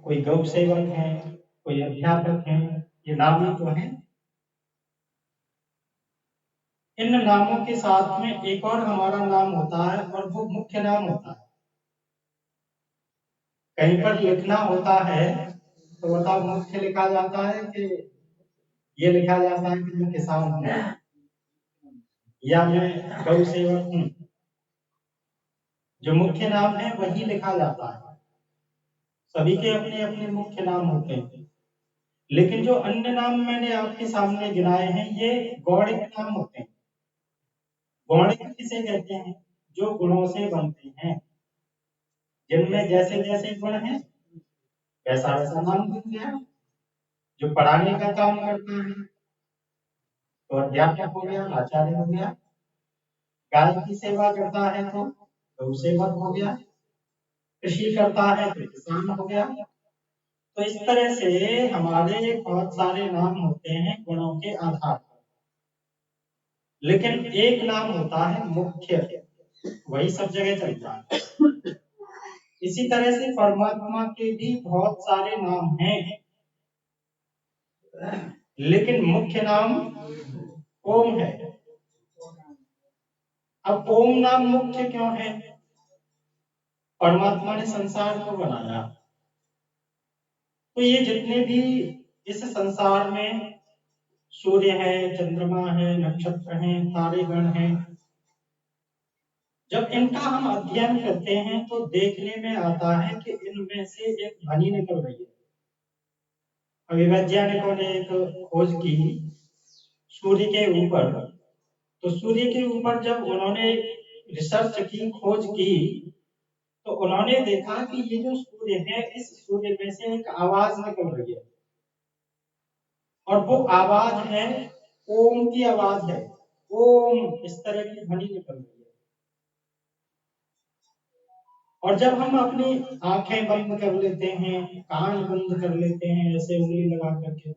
कोई गौ सेवक है, कोई अध्यापक है, ये नाम ही तो है। इन नामों के साथ में एक और हमारा नाम होता है और वो मुख्य नाम होता है। कहीं पर लिखना होता है तो बताओ मुख्य लिखा जाता है कि ये लिखा जाता है कि मैं किसान हूँ या मैं गौ सेवक हूँ। जो मुख्य नाम है वही लिखा जाता है। सभी के अपने अपने मुख्य नाम होते हैं, लेकिन जो अन्य नाम मैंने आपके सामने गिनाए हैं ये गौणिक नाम होते हैं। गौणिक किसे कहते हैं? जो गुणों से बनते हैं, जिनमें जैसे जैसे गुण हैं वैसा वैसा नाम बन गया। जो पढ़ाने का काम करता है तो अध्यापक हो गया, आचार्य हो गया। गाय की सेवा करता है तो गौ सेवक हो गया। कृषि करता है तो किसान हो गया। तो इस तरह से हमारे बहुत सारे नाम होते हैं गुणों के आधार पर, लेकिन एक नाम होता है मुख्य, वही सब जगह चलता है। इसी तरह से परमात्मा के भी बहुत सारे नाम हैं, लेकिन मुख्य नाम ओम है। अब ओम नाम मुख्य क्यों है? परमात्मा ने संसार को बनाया तो ये जितने भी इस संसार में सूर्य है, चंद्रमा है, नक्षत्र हैं, तारेगण हैं, जब इनका हम अध्ययन करते हैं तो देखने में आता है कि इनमें से एक ध्वनि निकल रही है। अभी वैज्ञानिकों ने एक खोज की सूर्य के ऊपर, तो सूर्य के ऊपर जब उन्होंने रिसर्च की, खोज की, तो उन्होंने देखा कि ये जो सूर्य है इस सूर्य में से एक आवाज निकल रही है और वो आवाज है ओम की आवाज है। ओम इस तरह की ध्वनि निकल रही है। और जब हम अपनी आंखें बंद कर लेते हैं, कान बंद कर लेते हैं, ऐसे उंगली लगा करके,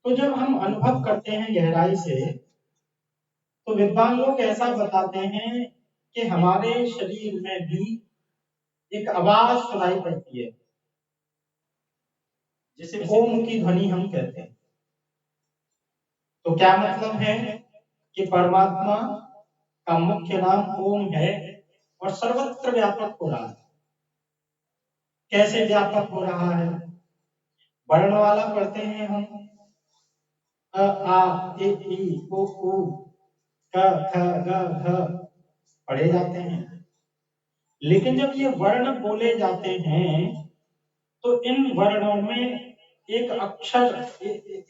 तो जब हम अनुभव करते हैं गहराई से, तो विद्वान लोग ऐसा बताते हैं कि हमारे शरीर में भी एक आवाज सुनाई पड़ती है जिसे ओम की ध्वनि हम कहते हैं। तो क्या मतलब है कि परमात्मा का मुख्य नाम ओम है और सर्वत्र व्यापक हो रहा है। कैसे व्यापक हो रहा है? वर्णमाला पढ़ते हैं हम, अ आ ए ई ओ ऊ क ख ग घ पढ़े जाते हैं, लेकिन जब ये वर्ण बोले जाते हैं तो इन वर्णों में एक अक्षर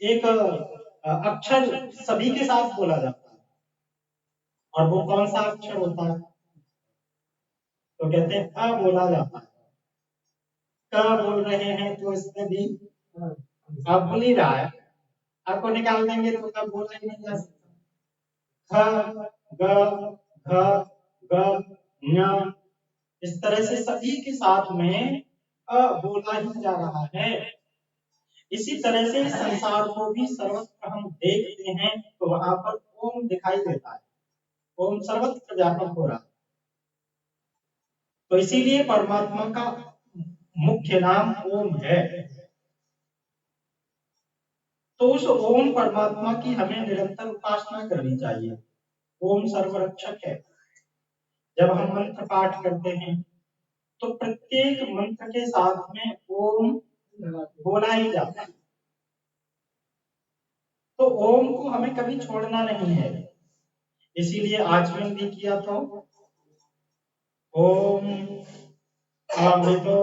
एक अक्षर सभी के साथ बोला जाता है। और वो कौन सा अक्षर होता है? तो कहते हैं अ बोला जाता है। क बोल रहे हैं तो इसमें भी अब बोल ही रहा है, आपको निकाल देंगे तो कब बोला ही नहीं जा सकता। ख ग घ ग ञ, इस तरह से सभी के साथ में अ बोला ही जा रहा है। इसी तरह से इस संसार को भी सर्वत्र हम देखते हैं तो वहां पर ओम दिखाई देता है। ओम सर्वत्र व्यापक हो रहा है। तो इसीलिए परमात्मा का मुख्य नाम ओम है। तो उस ओम परमात्मा की हमें निरंतर उपासना करनी चाहिए। ओम सर्वरक्षक है। जब हम मंत्र पाठ करते हैं तो प्रत्येक मंत्र के साथ में ओम बोला ही जाता है। तो ओम को हमें कभी छोड़ना नहीं है। इसीलिए आचमन भी किया तो ओम अमृतो,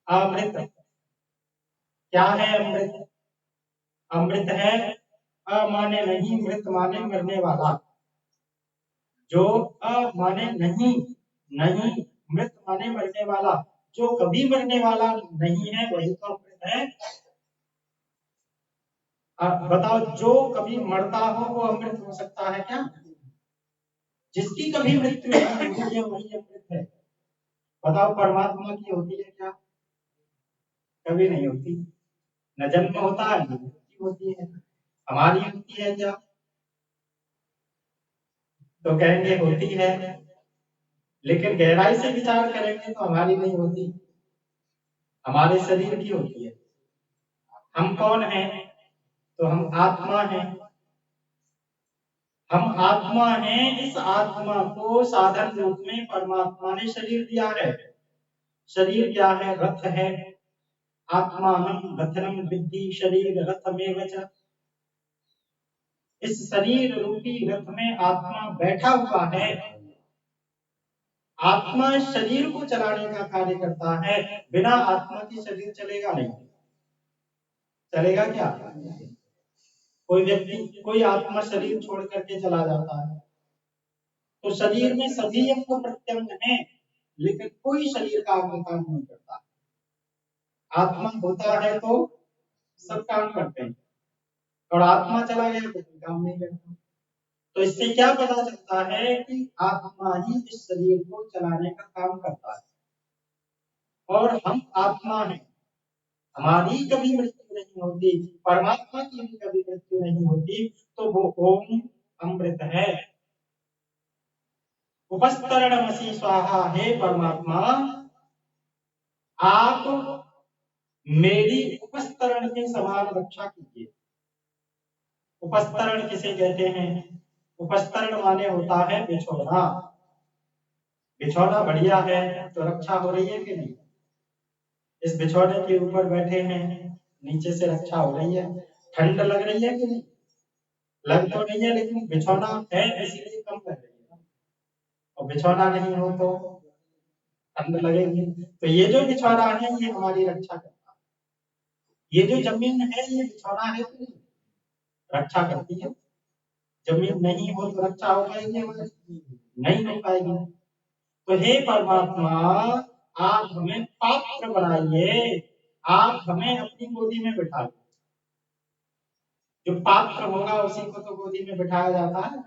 अमृत क्या है? अमृत, अमृत है अ माने नहीं, मृत माने मरने वाला। जो अ माने नहीं, नहीं मृत माने मरने वाला, जो कभी मरने वाला नहीं है वही तो अमृत है। बताओ जो कभी मरता हो वो अमृत हो सकता है क्या? जिसकी कभी मृत्यु नहीं होती है वही अमृत है। बताओ परमात्मा की होती है क्या? कभी नहीं होती। न जन्म होता है न मृत्यु होती है। हमारी होती है क्या? तो कहेंगे होती है। लेकिन गहराई से विचार करेंगे तो हमारी नहीं होती, हमारे शरीर की होती है। हम कौन हैं? तो हम आत्मा हैं। हम आत्मा हैं। इस आत्मा को साधन रूप में परमात्मा ने शरीर दिया है। शरीर क्या है? रथ है। आत्मानं रथनं विद्धि शरीर रथमेव च। इस शरीर रूपी रथ में आत्मा बैठा हुआ है। आत्मा शरीर को चलाने का कार्य करता है। बिना आत्मा के शरीर चलेगा नहीं। चलेगा क्या? कोई व्यक्ति, कोई आत्मा शरीर छोड़ करके चला जाता है तो शरीर में सभी अंग प्रत्यंग हैं, लेकिन कोई शरीर का अंग काम नहीं करता। आत्मा होता है तो सब काम करते हैं, और आत्मा चला गया तो कोई काम नहीं करता। तो इससे क्या पता चलता है कि आत्मा ही इस शरीर को चलाने का काम करता है, और हम आत्मा हैं। हमारी कभी मृत्यु नहीं होती, परमात्मा की भी कभी मृत्यु नहीं होती। तो वो ओम अमृत है। उपस्तरणमसि स्वाहा। हे परमात्मा, आप मेरी उपस्तरण के समान रक्षा कीजिए। उपस्तरण किसे कहते हैं? उपस्तरण माने होता है बिछौना। बिछौना बढ़िया है तो रक्षा हो रही है कि नहीं? इस बिछौने के ऊपर बैठे हैं, नीचे से रक्षा हो रही है। ठंड लग रही है कि नहीं? लग तो नहीं है, लेकिन बिछौना है इसीलिए कम लग रही है, और बिछौना नहीं हो तो ठंड लगेगी। तो ये जो बिछौना है ये हमारी रक्षा करता है। ये जो जमीन है ये बिछौना है कि नहीं? रक्षा करती है। जमीन नहीं हो तो रक्षा हो पाएगी हमारी? नहीं हो पाएगी। तो हे परमात्मा, आप हमें पात्र बनाइए। आप हमें अपनी गोदी में बिठा। जो पात्र होगा उसी को तो गोदी में बिठाया जाता है।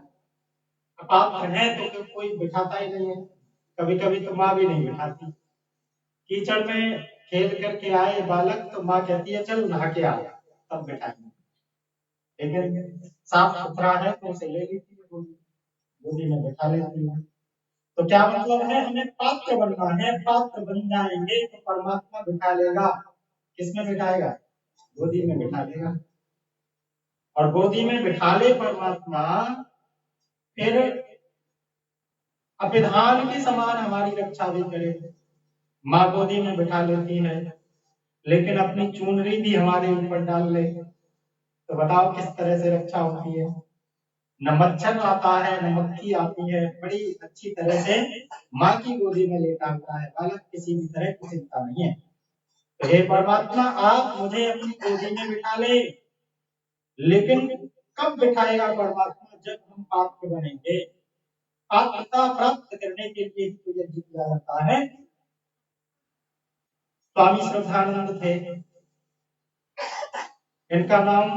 पात्र है तो कोई बिठाता ही नहीं है। कभी कभी तो माँ भी नहीं बिठाती। कीचड़ में खेल करके आए बालक तो माँ कहती है चल नहा के आ, तब बिठाएंगे। लेकिन साफ सुथरा है तो उसे ले लेती है, गोदी में बिठा लेती है। तो क्या मतलब है? हमें पात्र बनना है। पात्र बन जाएंगे तो परमात्मा बिठा लेगा। किसमें बिठाएगा? गोदी में बिठा लेगा। और गोदी में बिठा ले परमात्मा, फिर अपिधान के समान हमारी रक्षा भी करे। माँ गोदी में बिठा लेती है, लेकिन अपनी चुनरी भी हमारे ऊपर डाल ले, तो बताओ किस तरह से रक्षा होती है? न मच्छर आता है न मक्खी आती है, बड़ी अच्छी तरह से माँ की गोदी में लेटा हुआ है बालक, किसी भी तरह की चिंता नहीं है। तो हे परमात्मा, आप मुझे अपनी गोदी में बिठा ले। लेकिन कब बिठाएगा परमात्मा? जब हम पात्र बनेंगे। पात्रता प्राप्त करने के लिए तो यज्ञ किया जाता है। स्वामी श्रद्धानंद थे, इनका नाम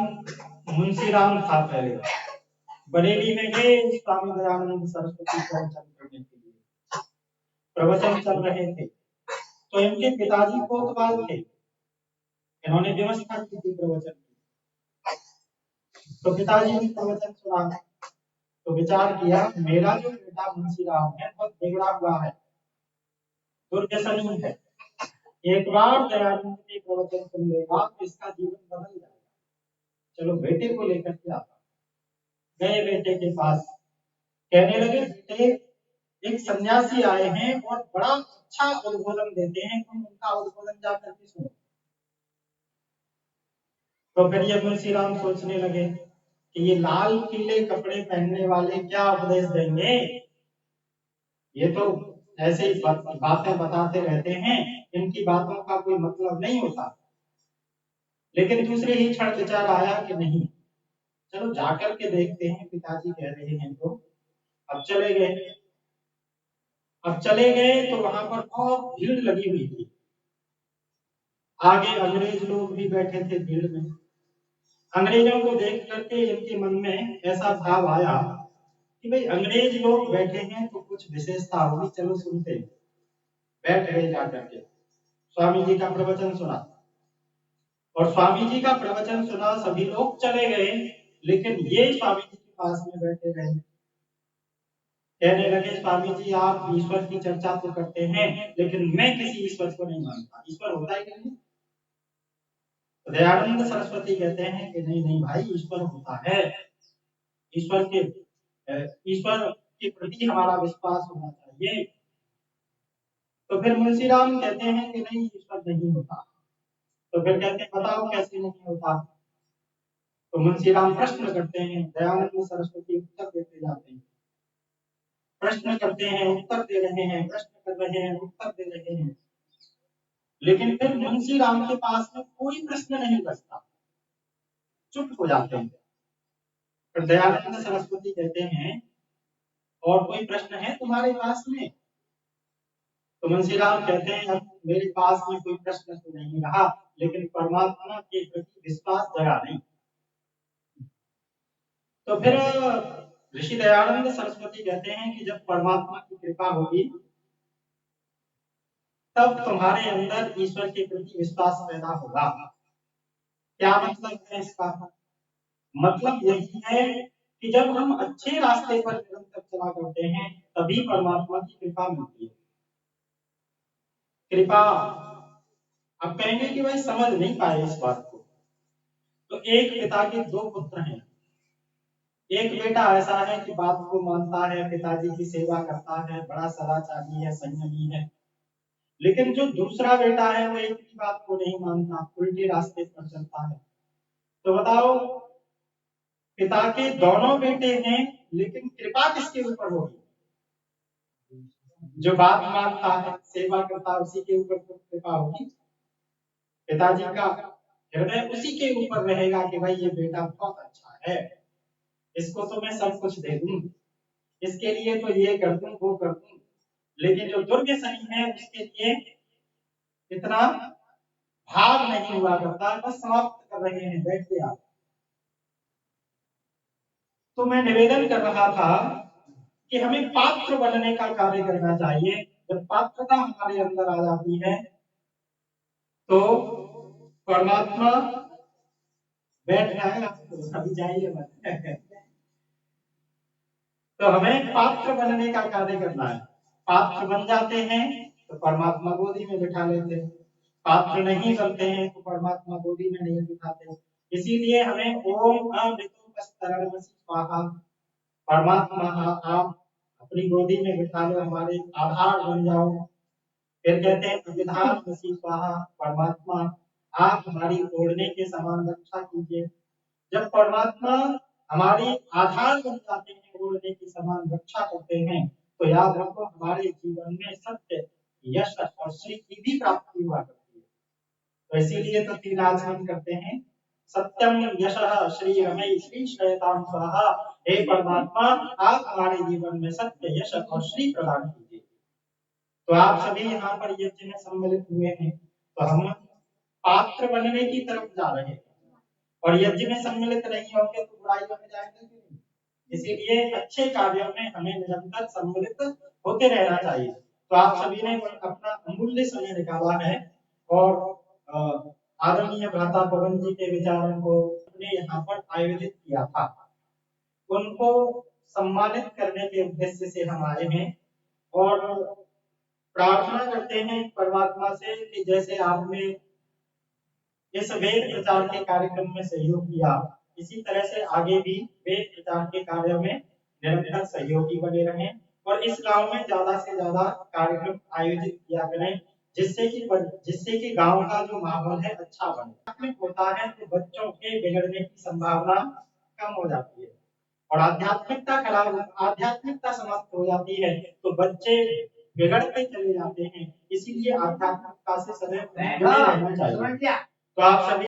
मुंशीराम था। पहले बरेली में गए स्वामी दयानंद सरस्वती प्रवचन करने के लिए, प्रवचन चल रहे थे। तो इनके पिताजी कोतवाल थे, इन्होंने व्यवस्था की थी प्रवचन की। तो पिताजी ने प्रवचन सुना तो विचार किया मेरा जो बेटा मुंशीराम है बहुत बिगड़ा हुआ है, दुर्व्यसनी है। एक बार दयानंद के प्रवचन सुन लेगा तो इसका जीवन बदल जाएगा। चलो बेटे को लेकर के आता। गए बेटे के पास, कहने लगे बेटे एक सन्यासी आए हैं और बड़ा अच्छा उद्बोधन देते हैं, तुम उनका उद्बोधन जाकर के सुनो। तो फिर ये मुंशीराम सोचने लगे कि ये लाल पीले कपड़े पहनने वाले क्या उपदेश देंगे, ये तो ऐसे ही बातें बताते रहते हैं, इनकी बातों का कोई मतलब नहीं होता। लेकिन दूसरे ही क्षण विचार आया कि नहीं, चलो जाकर के देखते हैं, पिताजी कह रहे हैं तो। अब चले गए। अब चले गए तो वहां पर बहुत भीड़ लगी हुई थी। आगे अंग्रेज लोग भी बैठे थे भीड़ में। अंग्रेजों को देख करके इनके मन में ऐसा भाव आया कि भाई अंग्रेज लोग बैठे हैं तो कुछ विशेषता होगी, चलो सुनते हैं। बैठ गए जाकर के, स्वामी जी का प्रवचन सुना। और स्वामी जी का प्रवचन सुना, सभी लोग चले गए, लेकिन ये स्वामी जी के पास में बैठे रहे। कहने लगे स्वामी जी आप ईश्वर की चर्चा तो करते हैं लेकिन मैं किसी ईश्वर को नहीं मानता, ईश्वर होता ही नहीं। तो दयानंद सरस्वती कहते हैं कि नहीं नहीं भाई ईश्वर होता है, ईश्वर के ईश्वर के प्रति हमारा विश्वास होना चाहिए। तो फिर मुंशीराम कहते हैं कि नहीं ईश्वर नहीं होता। तो फिर कहते हैं बताओ कैसे नहीं होता। तो मुंशीराम प्रश्न करते हैं, दयानंद सरस्वती उत्तर देते जाते हैं, प्रश्न करते हैं उत्तर दे रहे हैं, प्रश्न कर रहे हैं उत्तर दे रहे हैं, लेकिन फिर मुंशीराम के पास में कोई प्रश्न नहीं बचता, चुप हो जाते हैं। फिर दयानंद सरस्वती कहते हैं और कोई प्रश्न है तुम्हारे पास में? तो मुंशीराम कहते हैं अब मेरे पास में कोई प्रश्न तो नहीं रहा, लेकिन परमात्मा के प्रति विश्वास जगा नहीं। तो फिर ऋषि दयानंद सरस्वती कहते हैं कि जब परमात्मा की कृपा होगी तब तुम्हारे अंदर ईश्वर के प्रति विश्वास पैदा होगा। क्या मतलब है इसका? मतलब यही है कि जब हम अच्छे रास्ते पर निरंतर चला करते हैं तभी परमात्मा की कृपा मिलती है। कृपा अब कहेंगे कि भाई समझ नहीं पाए इस बात को। तो एक पिता के दो पुत्र हैं, एक बेटा ऐसा है कि बात को मानता है, पिताजी की सेवा करता है, बड़ा सदाचारी है, संयमी है, लेकिन जो दूसरा बेटा है वो एक भी बात को नहीं मानता, उल्टे रास्ते पर चलता है। तो बताओ पिता के दोनों बेटे हैं लेकिन कृपा किसके ऊपर होगी? जो बात मानता है, सेवा करता है, उसी के ऊपर कृपा होगी। पिताजी का हृदय उसी के ऊपर रहेगा कि भाई ये बेटा बहुत अच्छा है, इसको तो मैं सब कुछ दे दूं, इसके लिए तो ये कर दूं वो कर दूं। लेकिन जो दुर्ग शनि है उसके लिए इतना भाग नहीं हुआ करता, बस समाप्त कर रहे हैं, बैठिए आप। तो मैं निवेदन कर रहा था कि हमें पात्र बनने का कार्य करना चाहिए। जब पात्रता हमारे अंदर आ जाती है तो परमात्मा बैठ रहा है, आपको अभी जाइए मत। तो हमें पात्र बनने का कार्य करना है। पात्र बन जाते हैं तो परमात्मा गोदी में बिठा लेते हैं, पात्र नहीं बनते हैं तो परमात्मा गोदी में नहीं बिठाते। इसीलिए हमें ओम अमृतोपस्तरणमसि स्वाहा, परमात्मा आप अपनी गोदी में बिठा लो, हमारे आधार बन जाओ। फिर कहते हैं अभिधानमसि स्वाहा, परमात्मा आप हमारी ओढ़ने के समान रक्षा कीजिए। जब परमात्मा हमारी आधार बन जाते हैं, ओढ़ने के समान रक्षा करते हैं, तो याद रखो हमारे जीवन में सत्य, यश और श्री की भी प्राप्ति हुआ करती है। तो इसीलिए तो तीन आचरण करते हैं, सत्यम यशः श्री रमई श्री श्रेयताम स्वाहा। हे परमात्मा आप हमारे जीवन में सत्य, यश और श्री प्रदान कीजिए। तो आप सभी यहाँ पर यज्ञ में सम्मिलित हुए हैं, तो हम पात्र बनने की तरफ जा रहे हैं, और यज्ञ में सम्मिलित नहीं होंगे तो बुराइयों में जाएंगे कि नहीं। इसीलिए अच्छे कार्यों में हमें निरंतर सम्मिलित होते रहना चाहिए। तो आप सभी ने अपना अमूल्य समय निकाला है और आदरणीय भ्राता पवन जी के विचारों को अपने यहाँ पर आयोजित किया था, उनको सम्मानित करने के उद्देश्य से हम आए हैं और प्रार्थना करते हैं परमात्मा से कि जैसे आपने इस वेद प्रचार के कार्यक्रम में सहयोग किया, इसी तरह से आगे भी वेद प्रचार के कार्य में निरंतर सहयोगी बने रहें और इस गांव में ज्यादा से ज्यादा कार्यक्रम आयोजित किया करें, जिससे कि गांव का जो माहौल है अच्छा बने। होता है तो बच्चों के बिगड़ने की संभावना कम हो जाती है और आध्यात्मिकता समाप्त हो जाती है तो बच्चे बिगड़ते चले जाते हैं। इसीलिए आध्यात्मिकता से सदैव जुड़े रहना चाहिए। तो आप सभी